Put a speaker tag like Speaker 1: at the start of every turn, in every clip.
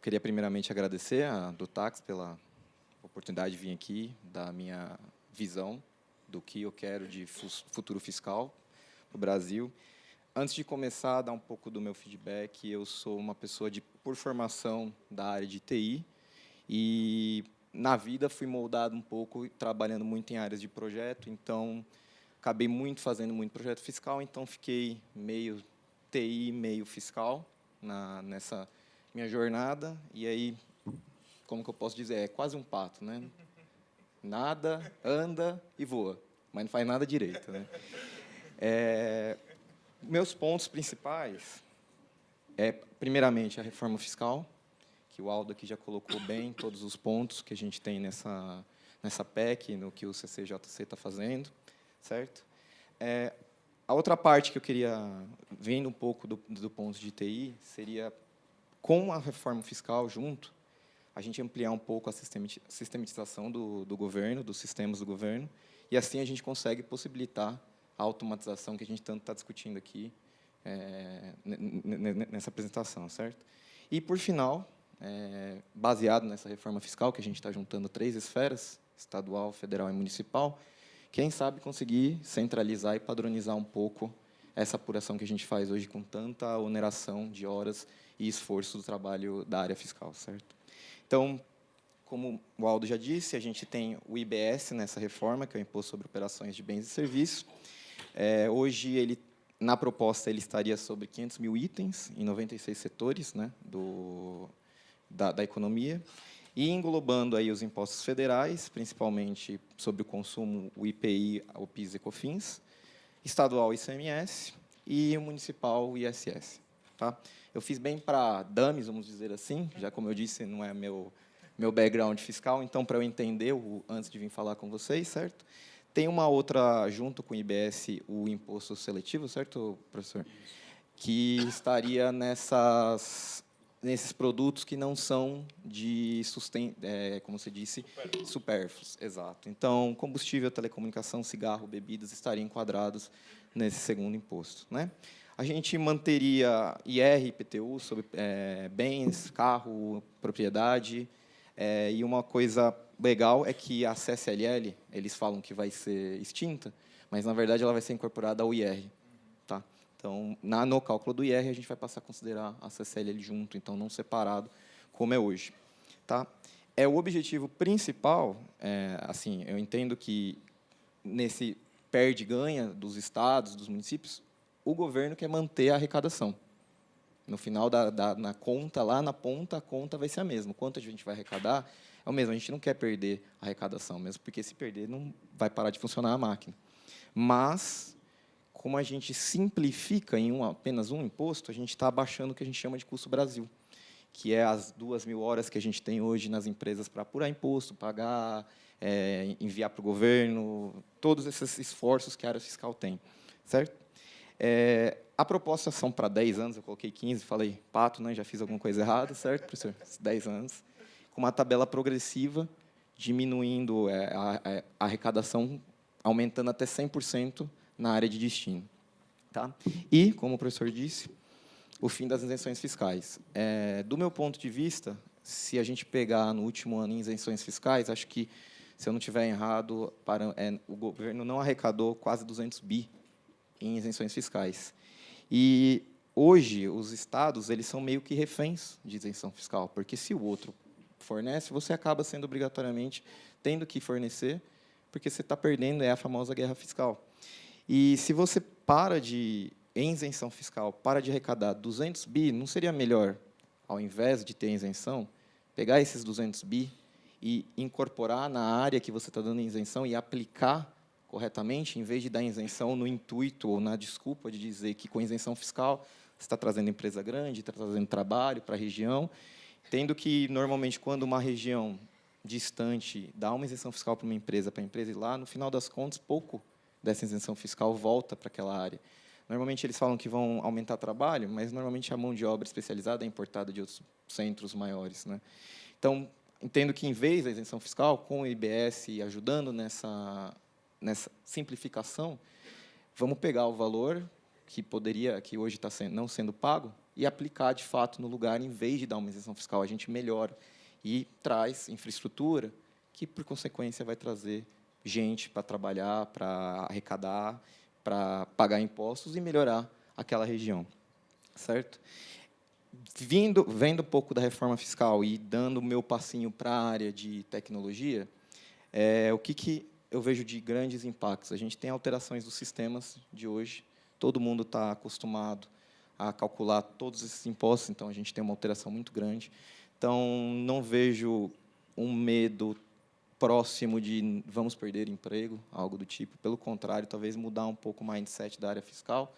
Speaker 1: Queria primeiramente agradecer a Dutax pela oportunidade de vir aqui, dar a minha visão do que eu quero de futuro fiscal para o Brasil. Antes de começar a dar um pouco do meu feedback, eu sou uma pessoa por formação da área de TI e, na vida, fui moldado um pouco, trabalhando muito em áreas de projeto, então, acabei fazendo muito projeto fiscal, então, fiquei meio TI, meio fiscal nessa minha jornada, e aí, como que eu posso dizer, é quase um pato, né? Nada, anda e voa, mas não faz nada direito, né? Meus pontos principais primeiramente, a reforma fiscal, que o Aldo aqui já colocou bem todos os pontos que a gente tem nessa PEC, no que o CCJC está fazendo, certo? A outra parte que eu queria, vendo um pouco do ponto de TI, seria, com a reforma fiscal junto, a gente ampliar um pouco a sistematização do governo, dos sistemas do governo, e assim a gente consegue possibilitar a automatização que a gente tanto está discutindo aqui nessa apresentação, certo? E, por final, baseado nessa reforma fiscal, que a gente está juntando 3 esferas, estadual, federal e municipal, quem sabe conseguir centralizar e padronizar um pouco essa apuração que a gente faz hoje com tanta oneração de horas e esforço do trabalho da área fiscal, certo? Então, como o Aldo já disse, a gente tem o IBS nessa reforma, que é o Imposto sobre Operações de Bens e Serviços. Hoje, na proposta, ele estaria sobre 500 mil itens, em 96 setores, né, da economia, e englobando aí os impostos federais, principalmente sobre o consumo, o IPI, o PIS e COFINS, estadual, o ICMS, e o municipal, o ISS. Tá? Eu fiz bem para dummies, vamos dizer assim, já como eu disse, não é meu background fiscal, então, para eu entender, antes de vir falar com vocês, certo? Tem uma outra, junto com o IBS, o imposto seletivo, certo, professor? Isso. Que estaria nesses produtos que não são de como se disse, supérfluos. Exato. Então, combustível, telecomunicação, cigarro, bebidas estariam enquadrados nesse segundo imposto, né? A gente manteria IR, IPTU sobre bens, carro, propriedade, e uma coisa legal é que a CSLL, eles falam que vai ser extinta, mas, na verdade, ela vai ser incorporada ao IR. Tá? Então, no cálculo do IR, a gente vai passar a considerar a CSLL junto, então, não separado, como é hoje. Tá? O objetivo principal, assim, eu entendo que, nesse perde-ganha dos estados, dos municípios, o governo quer manter a arrecadação. No final na conta, lá na ponta, a conta vai ser a mesma. Quanto a gente vai arrecadar é o mesmo. A gente não quer perder a arrecadação, mesmo porque, se perder, não vai parar de funcionar a máquina. Mas, como a gente simplifica em apenas um imposto, a gente está abaixando o que a gente chama de custo Brasil, que é as 2.000 horas que a gente tem hoje nas empresas para apurar imposto, pagar, enviar para o governo, todos esses esforços que a área fiscal tem. Certo? A proposta são para 10 anos, eu coloquei 15, falei, pato, né, já fiz alguma coisa errada, certo, professor? 10 anos, com uma tabela progressiva, diminuindo a arrecadação, aumentando até 100% na área de destino. Tá? E, como o professor disse, o fim das isenções fiscais. Do meu ponto de vista, se a gente pegar no último ano em isenções fiscais, acho que, se eu não estiver errado, o governo não arrecadou quase 200 bi em isenções fiscais. E, hoje, os estados eles são meio que reféns de isenção fiscal, porque, se o outro fornece, você acaba sendo, obrigatoriamente, tendo que fornecer, porque você está perdendo a famosa guerra fiscal. E, se você em isenção fiscal, para de arrecadar 200 bi, não seria melhor, ao invés de ter isenção, pegar esses 200 bi e incorporar na área que você está dando isenção e aplicar corretamente, em vez de dar isenção no intuito ou na desculpa de dizer que, com isenção fiscal, você está trazendo empresa grande, está trazendo trabalho para a região, tendo que, normalmente, quando uma região distante dá uma isenção fiscal para a empresa ir lá, no final das contas, pouco dessa isenção fiscal volta para aquela área. Normalmente, eles falam que vão aumentar trabalho, mas, normalmente, a mão de obra especializada é importada de outros centros maiores, né? Então, entendo que, em vez da isenção fiscal, com o IBS ajudando nessa simplificação, vamos pegar o valor que hoje está não sendo pago e aplicar, de fato, no lugar, em vez de dar uma isenção fiscal. A gente melhora e traz infraestrutura que, por consequência, vai trazer gente para trabalhar, para arrecadar, para pagar impostos e melhorar aquela região, certo? Vendo um pouco da reforma fiscal e dando o meu passinho para a área de tecnologia, o que eu vejo de grandes impactos? A gente tem alterações dos sistemas de hoje, todo mundo está acostumado a calcular todos esses impostos, então a gente tem uma alteração muito grande. Então, não vejo um medo próximo de vamos perder emprego, algo do tipo. Pelo contrário, talvez mudar um pouco o mindset da área fiscal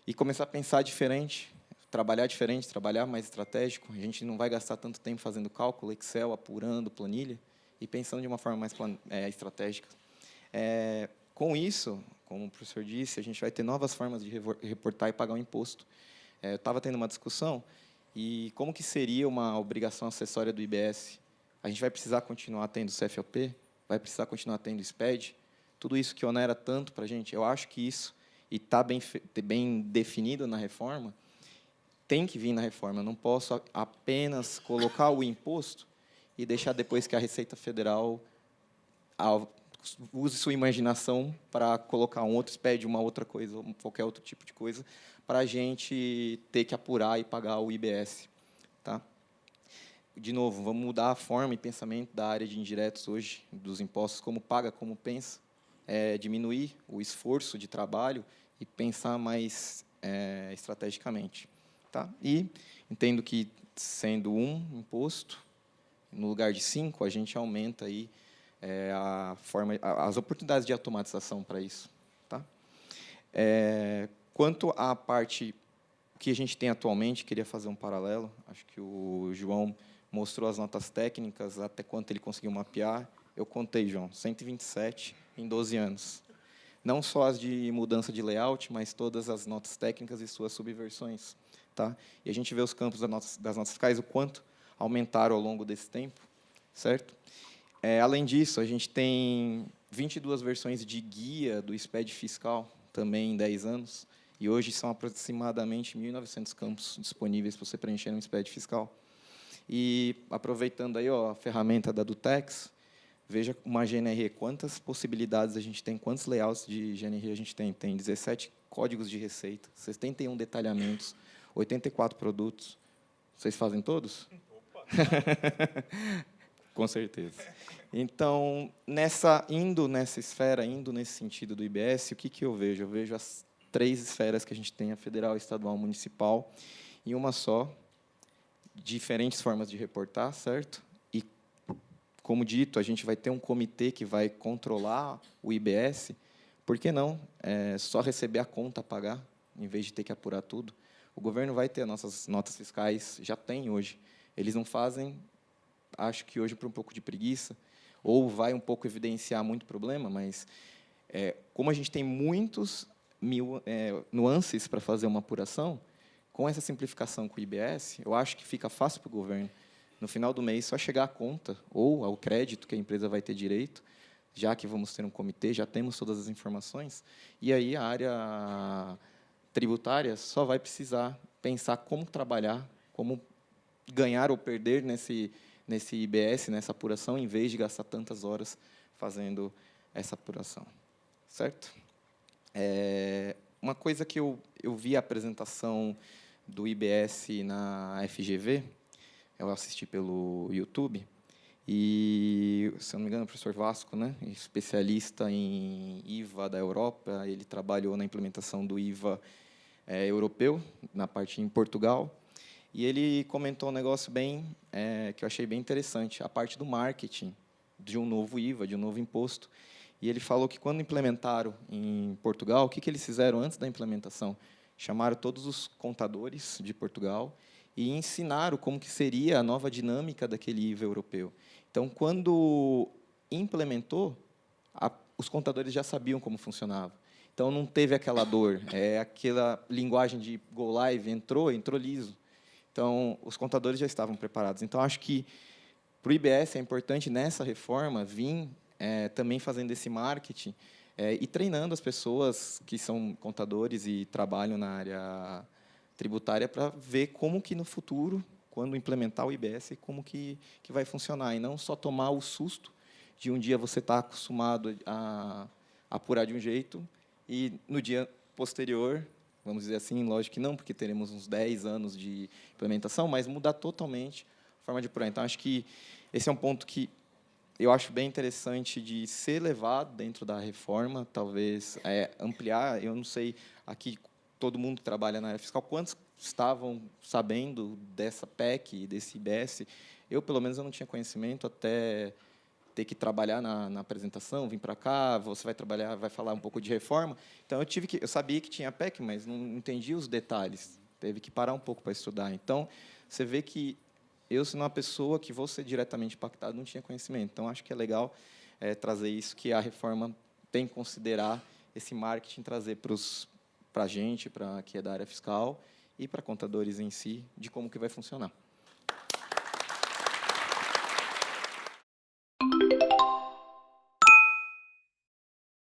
Speaker 1: e começar a pensar diferente, trabalhar mais estratégico. A gente não vai gastar tanto tempo fazendo cálculo, Excel, apurando, planilha, e pensando de uma forma mais estratégica. Com isso, como o professor disse, a gente vai ter novas formas de reportar e pagar o imposto. Eu estava tendo uma discussão, e como que seria uma obrigação acessória do IBS? A gente vai precisar continuar tendo CFOP? Vai precisar continuar tendo SPED? Tudo isso que onera tanto para a gente, eu acho que isso, e está bem definido na reforma, tem que vir na reforma. Eu não posso apenas colocar o imposto e deixar depois que a Receita Federal use sua imaginação para colocar um outro SPED, uma outra coisa, qualquer outro tipo de coisa, para a gente ter que apurar e pagar o IBS. Tá? De novo, vamos mudar a forma e pensamento da área de indiretos hoje, dos impostos, como paga, como pensa, diminuir o esforço de trabalho e pensar mais estrategicamente. Tá? E entendo que, sendo um imposto, no lugar de 5, a gente aumenta aí as oportunidades de automatização para isso. Tá? Quanto à parte que a gente tem atualmente, queria fazer um paralelo, acho que o João mostrou as notas técnicas, até quanto ele conseguiu mapear. Eu contei, João, 127 em 12 anos. Não só as de mudança de layout, mas todas as notas técnicas e suas subversões. Tá? E a gente vê os campos das notas fiscais, o quanto aumentaram ao longo desse tempo, certo? Além disso, a gente tem 22 versões de guia do SPED fiscal, também em 10 anos, e hoje são aproximadamente 1.900 campos disponíveis para você preencher no SPED fiscal. E, aproveitando aí, a ferramenta da Dutex, veja uma GNRE, quantas possibilidades a gente tem, quantos layouts de GNRE a gente tem. Tem 17 códigos de receita, 71 detalhamentos, 84 produtos. Vocês fazem todos?
Speaker 2: Opa!
Speaker 1: Com certeza. Então, indo nessa esfera, indo nesse sentido do IBS, o que eu vejo? Eu vejo as 3 esferas que a gente tem, a federal, estadual, municipal, em uma só, diferentes formas de reportar, certo? E, como dito, a gente vai ter um comitê que vai controlar o IBS. Por que não só receber a conta a pagar, em vez de ter que apurar tudo? O governo vai ter as nossas notas fiscais, já tem hoje. Eles não fazem, acho que hoje, por um pouco de preguiça, ou vai um pouco evidenciar muito problema, mas, como a gente tem muitos nuances para fazer uma apuração, com essa simplificação com o IBS, eu acho que fica fácil para o governo, no final do mês, só chegar à conta ou ao crédito que a empresa vai ter direito, já que vamos ter um comitê, já temos todas as informações, e aí a área tributária só vai precisar pensar como trabalhar, como ganhar ou perder nesse IBS, nessa apuração, em vez de gastar tantas horas fazendo essa apuração. Certo? Uma coisa que eu vi a apresentação do IBS na FGV, eu assisti pelo YouTube, e, se não me engano, o professor Vasco, né, especialista em IVA da Europa, ele trabalhou na implementação do IVA europeu, na parte em Portugal, e ele comentou um negócio que eu achei bem interessante, a parte do marketing de um novo IVA, de um novo imposto. E ele falou que, quando implementaram em Portugal, o que eles fizeram antes da implementação? Chamaram todos os contadores de Portugal e ensinaram como que seria a nova dinâmica daquele IVA europeu. Então, quando implementou, os contadores já sabiam como funcionava. Então, não teve aquela dor, aquela linguagem de go live, entrou liso. Então, os contadores já estavam preparados. Então, acho que, para o IBS, é importante, nessa reforma, vir também fazendo esse marketing e treinando as pessoas que são contadores e trabalham na área tributária para ver como que no futuro, quando implementar o IBS, como que vai funcionar, e não só tomar o susto de um dia você estar acostumado a apurar de um jeito e no dia posterior, vamos dizer assim, lógico que não, porque teremos uns 10 anos de implementação, mas mudar totalmente a forma de apurar. Então, acho que esse é um ponto que eu acho bem interessante de ser levado dentro da reforma, talvez ampliar. Eu não sei, aqui todo mundo que trabalha na área fiscal, quantos estavam sabendo dessa PEC, desse IBS? Eu, pelo menos, eu não tinha conhecimento até ter que trabalhar na apresentação, vir para cá, você vai trabalhar, vai falar um pouco de reforma. Então, eu sabia que tinha PEC, mas não entendia os detalhes. Teve que parar um pouco para estudar. Então, você vê que eu, sendo uma pessoa que vou ser diretamente impactado, não tinha conhecimento. Então, acho que é legal trazer isso, que a reforma tem que considerar esse marketing, trazer para a gente, para que é da área fiscal, e para contadores em si, de como que vai funcionar.